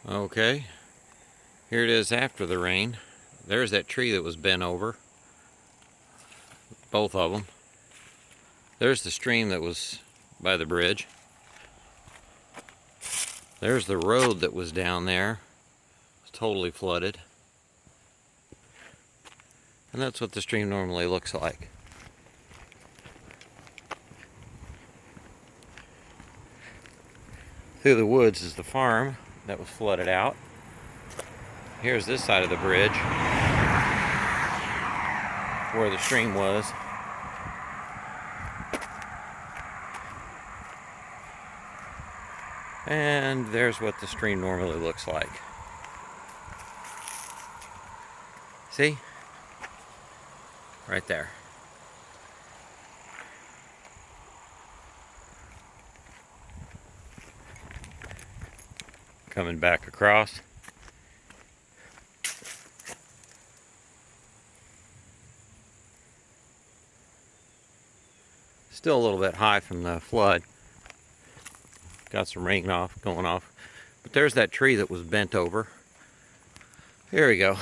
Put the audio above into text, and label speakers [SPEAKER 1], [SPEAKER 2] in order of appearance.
[SPEAKER 1] Okay, here it is after the rain. There's that tree that was bent over. Both of them. There's the stream that was by the bridge. There's the road that was down there. It's totally flooded. And that's what the stream normally looks like. Through the woods is the farm that was flooded out. Here's this side of the bridge where the stream was. And there's what the stream normally looks like. See? Right there. Coming back across. Still a little bit high from the flood. Got some rain going off. But there's that tree that was bent over. Here we go.